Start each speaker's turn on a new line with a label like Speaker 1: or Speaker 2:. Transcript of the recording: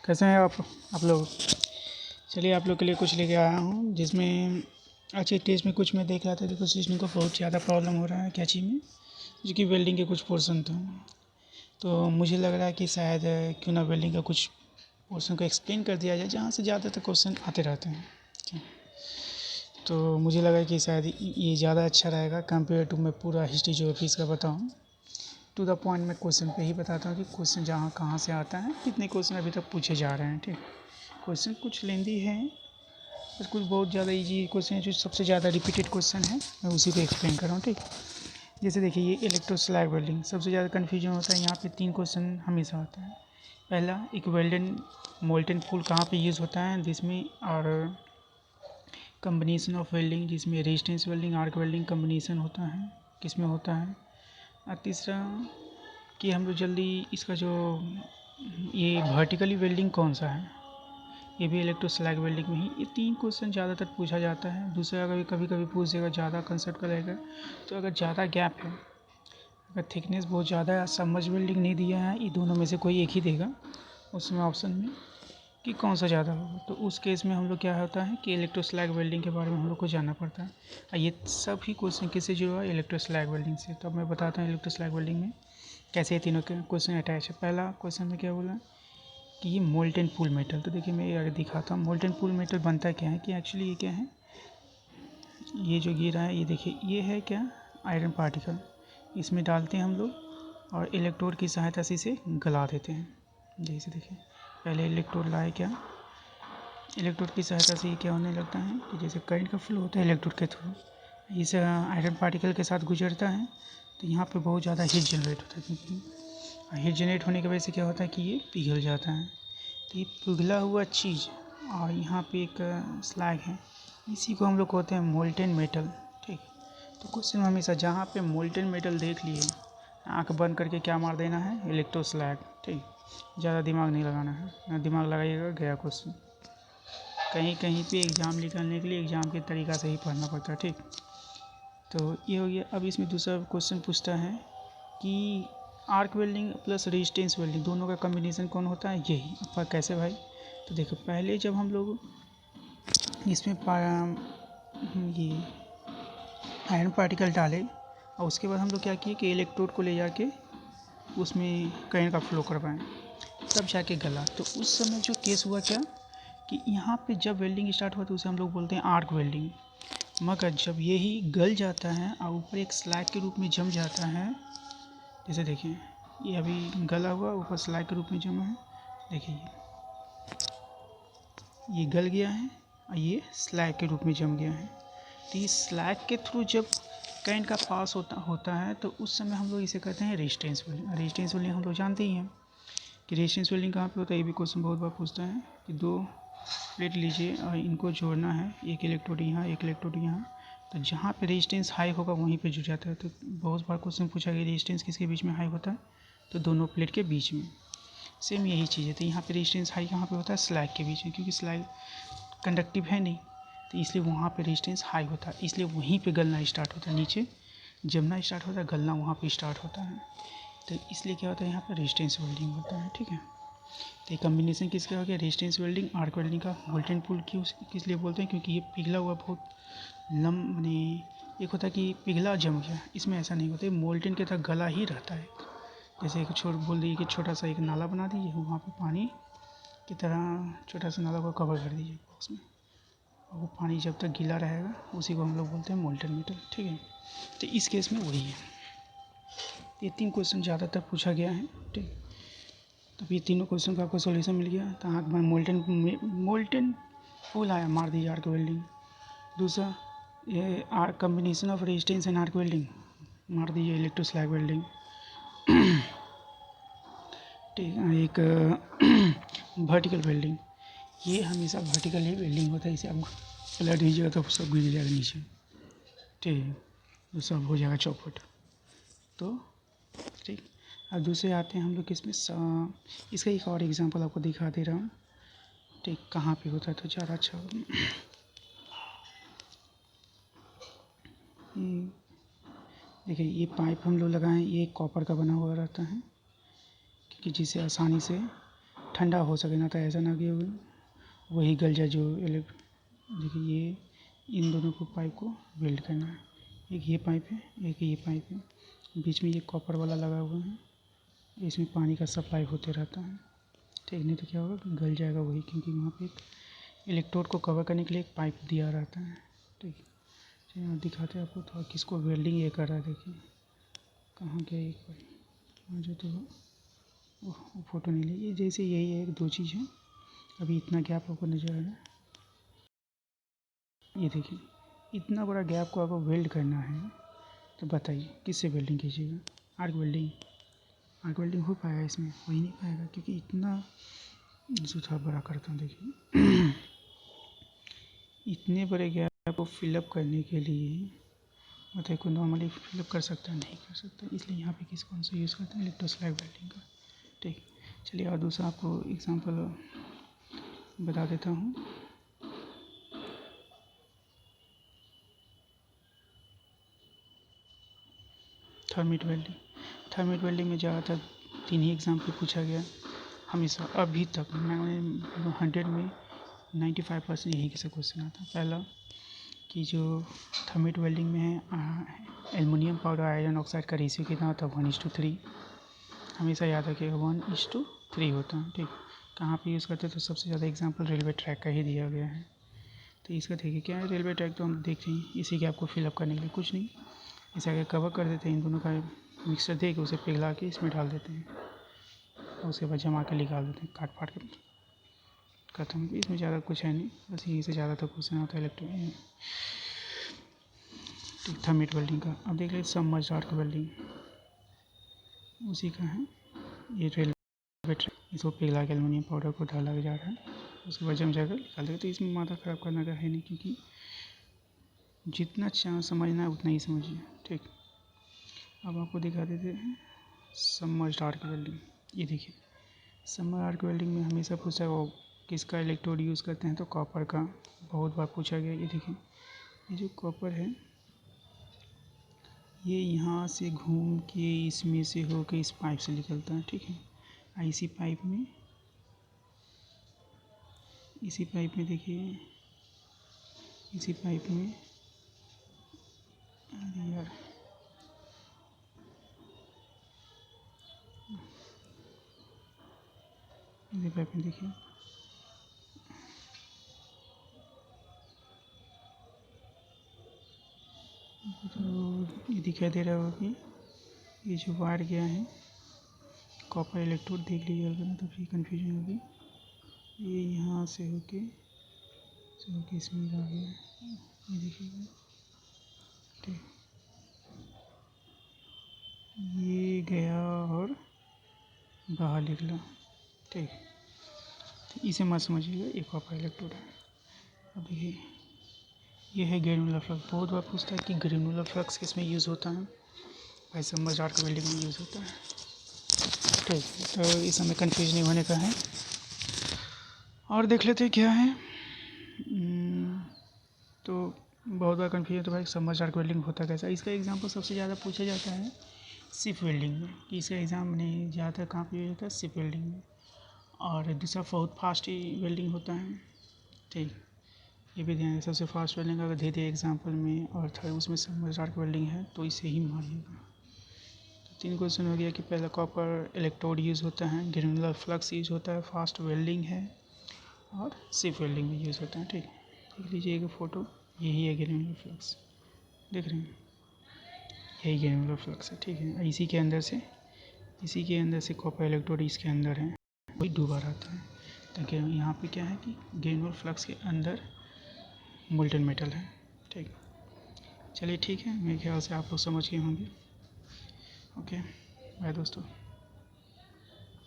Speaker 1: कैसे हैं आप लोग। चलिए आप लोग के लिए कुछ लेके आया हूँ जिसमें अच्छे टेस्ट में कुछ मैं देख रहा था। देखो सीजनिंग को बहुत ज़्यादा प्रॉब्लम हो रहा है कैंची में, जो कि वेल्डिंग के कुछ पोर्शन थे। तो मुझे लग रहा है कि शायद क्यों ना वेल्डिंग का कुछ पोर्शन को एक्सप्लेन कर दिया जाए, जहाँ से ज़्यादातर क्वेश्चन आते रहते हैं। तो मुझे लगा कि शायद ये ज़्यादा अच्छा रहेगा कंपेयर टू मैं पूरा हिस्ट्री ज्योग्राफी इसका बताऊँ। टू द पॉइंट मैं क्वेश्चन पे ही बताता हूँ कि क्वेश्चन जहाँ कहाँ से आता है, कितने क्वेश्चन अभी तक पूछे जा रहे हैं। ठीक, क्वेश्चन कुछ लेंदी है, बस कुछ बहुत ज़्यादा इजी क्वेश्चन है जो सबसे ज़्यादा रिपीटेड क्वेश्चन है, मैं उसी को एक्सप्लेन कर रहा हूँ। ठीक, जैसे देखिए ये इलेक्ट्रोस्लैग वेल्डिंग सबसे ज़्यादा कन्फ्यूजन होता है। यहाँ पे 3 क्वेश्चन हमेशा आता है। पहला, एक वेल्डेड मोल्टन पूल कहाँ पे यूज़ होता है, जिसमें और कम्बिनेशन ऑफ वेल्डिंग जिसमें resistance welding arc welding combination होता है, किस में होता है। और तीसरा कि हम लोग जल्दी इसका जो ये वर्टिकली वेल्डिंग कौन सा है, ये भी इलेक्ट्रोस्लैग वेल्डिंग में ही। ये 3 क्वेश्चन ज़्यादातर पूछा जाता है। दूसरा कभी कभी पूछ देगा ज़्यादा कंसेप्ट का रहेगा, तो अगर ज़्यादा गैप है, अगर थिकनेस बहुत ज़्यादा है, सबमर्ज वेल्डिंग नहीं दिया है, ये दोनों में से कोई एक ही देगा उसमें ऑप्शन में कि कौन सा ज़्यादा होगा, तो उस केस में हम लोग क्या होता है कि इलेक्ट्रोस्लैग वेल्डिंग के बारे में हम लोग को जानना पड़ता है। और ये सभी क्वेश्चन किससे जुड़ा है, इलेक्ट्रोस्लैग वेल्डिंग से। तो अब मैं बताता हूँ इलेक्ट्रोस्लैग वेल्डिंग में कैसे ये तीनों के क्वेश्चन अटैच है। पहला क्वेश्चन में क्या बोला कि ये मोल्टन पूल मेटल, तो देखिए मैं ये आगे दिखाता हूँ। मोल्टन पूल मेटल बनता क्या है कि एक्चुअली ये क्या है, ये जो गिरा है ये देखिए ये है क्या, आयरन पार्टिकल। इसमें डालते हैं हम लोग और इलेक्ट्रोड की सहायता से इसे गला देते हैं। जैसे देखिए पहले इलेक्ट्रोड लाए, क्या इलेक्ट्रोड की सहायता से ये क्या होने लगता है कि जैसे करंट का फ्लो होता है इलेक्ट्रोड के थ्रू, इस आयरन पार्टिकल के साथ गुजरता है, तो यहाँ पे बहुत ज़्यादा हीट जनरेट होता है। क्योंकि हीट जनरेट होने की वजह से क्या होता है कि ये पिघल जाता है। तो ये पिघला हुआ चीज़ और यहाँ पे एक स्लैग है, इसी को हम लोग कहते हैं मोल्टन मेटल। ठीक, तो क्वेश्चन में हमेशा जहाँ पे मोल्टन मेटल देख लिए, आंख बंद करके क्या मार देना है, इलेक्ट्रोस्लैग। ठीक, ज़्यादा दिमाग नहीं लगाना है, ना दिमाग लगाइएगा गया क्वेश्चन। कहीं कहीं पे एग्ज़ाम निकालने के लिए एग्ज़ाम के तरीक़ा से ही पढ़ना पड़ता है। ठीक, तो ये हो गया। अब इसमें दूसरा क्वेश्चन पूछता है कि arc welding plus resistance welding दोनों का कम्बिनेशन कौन होता है, यही। अब कैसे भाई, तो देखो पहले जब हम लोग इसमें ये आयरन पार्टिकल डाले और उसके बाद हम लोग क्या किए कि इलेक्ट्रोड को ले जाके उसमें करंट का फ्लो करवाएं, तब जाके गला। तो उस समय जो केस हुआ क्या कि यहाँ पे जब वेल्डिंग स्टार्ट हुआ तो उसे हम लोग बोलते हैं आर्क वेल्डिंग। मगर जब यही गल जाता है और ऊपर एक स्लैग के रूप में जम जाता है, जैसे देखिए ये अभी गला हुआ ऊपर स्लैग के रूप में जमा है, देखिए ये गल गया है और ये स्लैग के रूप में जम गया है। तो ये स्लैग के थ्रू जब करंट का पास होता है तो उस समय हम लोग इसे कहते हैं रेजिस्टेंस वेल्डिंग। रेजिस्टेंस वेल्डिंग हम लोग जानते ही हैं कि रेजिस्टेंस वेल्डिंग कहाँ पे होता है। ये भी क्वेश्चन बहुत बार पूछता है कि 2 प्लेट लीजिए और इनको जोड़ना है, एक इलेक्ट्रोड यहाँ एक इलेक्ट्रोड यहाँ, तो जहाँ पे रेजिस्टेंस हाई होगा वहीं पे जुड़ जाता है। तो बहुत बार क्वेश्चन पूछा गया रेजिस्टेंस किसके बीच में हाई होता है, तो दोनों प्लेट के बीच में। सेम यही चीज़ है। तो यहाँ पे रेजिस्टेंस हाई कहाँ पे होता है, स्लैग के बीच में, क्योंकि स्लैग कंडक्टिव है नहीं, तो इसलिए वहाँ पे रेजिस्टेंस हाई होता है, इसलिए वहीं पे गलना स्टार्ट होता है। नीचे जमना स्टार्ट होता है, गलना वहाँ पे स्टार्ट होता है। तो इसलिए क्या होता है, यहाँ पर रेजिस्टेंस वेल्डिंग होता है। ठीक है, तो ये कम्बिनेशन किसका हो गया, रेजिस्टेंस वेल्डिंग आर्क वेल्डिंग का। मोल्टन पूल किस लिए बोलते हैं, क्योंकि ये पिघला हुआ बहुत माने एक होता है कि पिघला जम गया, इसमें ऐसा नहीं होता, मोल्टन के तक गला ही रहता है। जैसे एक बोल दीजिए कि छोटा सा एक नाला बना दीजिए, वहाँ पे पानी की तरह छोटा सा नाला को कवर कर दीजिए बॉक्स में, और वो पानी जब तक गीला रहेगा उसी को हम लोग बोलते हैं मोल्टन मेटल। ठीक है, तो इस केस में वही है। ये 3 क्वेश्चन ज़्यादातर पूछा गया है। ठीक, तो ये तीनों क्वेश्चन का आपको सॉल्यूशन मिल गया। तो आँख में मोल्टन पूल आया, मार दीजिए आर्क वेल्डिंग। दूसरा ये combination of resistance and arc welding, मार दीजिए इलेक्ट्रोस्लैग वेल्डिंग। ठीक है, एक वर्टिकल वेल्डिंग, ये हमेशा वर्टिकल ही वेल्डिंग होता है, इसे आप पलट दीजिएगा तो सब गिर जाएगा नीचे। ठीक है, तो सब हो जाएगा चौपट। तो ठीक, अब दूसरे आते हैं हम लोग किसमें, इसका एक और एग्जांपल आपको दिखा दे रहा हूँ। ठीक, कहाँ पे होता है तो ज़्यादा अच्छा होगा। देखिए ये पाइप हम लोग लगाएं, ये कॉपर का बना हुआ रहता है, क्योंकि जिसे आसानी से ठंडा हो सके ना, तो ऐसा ना कि वही गल जाए जो देखिए ये इन दोनों को पाइप को वेल्ड करना है। एक ये पाइप है, एक ये पाइप है, बीच में ये कॉपर वाला लगा हुआ है, इसमें पानी का सप्लाई होते रहता है। ठीक, नहीं तो क्या होगा, गल जाएगा वही, क्योंकि वहाँ पे एक इलेक्ट्रोड को कवर करने के लिए एक पाइप दिया रहता है। ठीक, चलिए दिखाते हैं आपको थोड़ा किसको वेल्डिंग ये कर रहा है। देखिए कहाँ गया एक भाई जो, तो वो फ़ोटो नहीं ली। ये जैसे यही है, एक दो चीज़ है, अभी इतना गैप आपको नज़र आ रहा है। ये देखिए इतना बड़ा गैप को आपको वेल्ड करना है, तो बताइए किससे वेल्डिंग कीजिएगा? Arc welding. आर्क वेल्डिंग हो पाएगा इसमें? हो ही नहीं पाएगा, क्योंकि इतना थोड़ा बड़ा करता हूँ। देखिए इतने बड़े गैप को फिलअप करने के लिए मतलब कोई नॉर्मली फिलअप कर सकता है? नहीं कर सकता। इसलिए यहाँ पे कौन सा यूज़ करते हैं? इलेक्ट्रोस्लैग वेल्डिंग का। ठीक, चलिए और दूसरा आपको एग्जांपल बता देता हूँ। Thermite welding. थर्मिट वेल्डिंग में ज़्यादातर 3 ही एग्जाम्पल पूछा गया हमेशा, अभी तक 100 में 95% यही से क्वेश्चन आता है। पहला कि जो थर्मिट वेल्डिंग में है, एल्युमिनियम पाउडर आयरन ऑक्साइड का रेशियो कितना होता है? 1:3। हमेशा याद रखिएगा 1:3 होता है। ठीक, कहाँ पे यूज़ करते हैं? तो सबसे ज़्यादा एग्जांपल रेलवे ट्रैक का ही दिया गया है। तो इसका देखिए क्या है, रेलवे ट्रैक तो हम देख रहे हैं, इसी गैप को फिलअप करने के लिए कुछ नहीं, इसे आगे कवर कर देते हैं, इन दोनों का मिक्सचर दे के उसे पिघला के इसमें डाल देते हैं और उसके बाद जमा के निकाल देते हैं, काट फाट के खत्म। इसमें ज़्यादा कुछ है नहीं, बस यहीं से ज़्यादातर क्वेश्चन आता है थर्मिट वेल्डिंग का। अब देख लीजिए सबमर्ज्ड आर्क वेल्डिंग, उसी का है। ये रेलवे ट्रैक, इसको पिघला के एल्युमिनियम पाउडर को डाला जा रहा है, उसके बाद जम जाकर निकाल देगा। तो इसमें माथा ख़राब करने का है नहीं, क्योंकि जितना समझना है उतना ही समझिए। ठीक, अब आपको दिखा देते हैं सबमर्ज्ड आर्क वेल्डिंग। ये देखिए सबमर्ज्ड आर्क वेल्डिंग में हमेशा पूछा वो किसका इलेक्ट्रोड यूज़ करते हैं? तो कॉपर का, बहुत बार पूछा गया। ये देखिए ये जो कॉपर है, ये यहाँ से घूम के इसमें से होके इस पाइप से निकलता है। ठीक है, इसी पाइप में देखिए, इसी पाइप में, अरे यार इसी पाइप में देखिए तो ये दिखाई दे रहा होगा कि ये जो वायर गया है कॉपर इलेक्ट्रोड, देख लीजिए अगर ना तो फिर कन्फ्यूजन होगी। ये यहाँ से होके इसमें आ गया, ये देखिएगा। ठीक, ये गया और बाहर निकला। ठीक, तो इसे मत समझिएगा, ये कॉपर इलेक्ट्रोड है। अब देखिए ये है ग्रेनुलर फ्लक्स। बहुत बार पूछता है कि ग्रेनुलर फ्लक्स किस में यूज़ होता है? भाई सबमर्ज्ड आर्क वेल्डिंग में यूज़ होता है। ठीक, तो इस समय कन्फ्यूज नहीं होने का है। और देख लेते हैं क्या है। तो बहुत बार कन्फ्यूजन, तो भाई सबमर्ज्ड आर्क वेल्डिंग होता कैसा? इसका एग्जांपल सबसे ज़्यादा पूछा जाता है शिप वेल्डिंग में, कि इसका एग्ज़ाम नहीं ज़्यादातर कहाँ पे होता है? शिप वेल्डिंग में। और दूसरा बहुत फास्ट वेल्डिंग होता है। ठीक, ये भी ध्यान, सबसे फास्ट वेल्डिंग अगर दे दिए एग्जांपल में और थर्ड उसमें सबमर्ज्ड आर्क वेल्डिंग है तो इसे ही मानिएगा। तो 3 क्वेश्चन हो गया कि पहला कॉपर इलेक्ट्रोड यूज़ होता है, ग्रेनुलर फ्लक्स यूज़ होता है, फास्ट वेल्डिंग है और शिप वेल्डिंग में यूज़ होता है। ठीक, देख लीजिए एक फ़ोटो, यही है ग्रेनुलर फ्लक्स, देख रहे हैं, यही ग्रेनुलर फ्लक्स है। ठीक है, इसी के अंदर से कॉपर इलेक्ट्रोड इसके अंदर है, वही डूबा रहता है। ताकि यहाँ पे क्या है कि ग्रेनुलर फ्लक्स के अंदर मोल्टन मेटल है। ठीक, चलिए ठीक है, मेरे ख्याल से आप लोग समझ गए होंगे। ओके, बाय दोस्तों।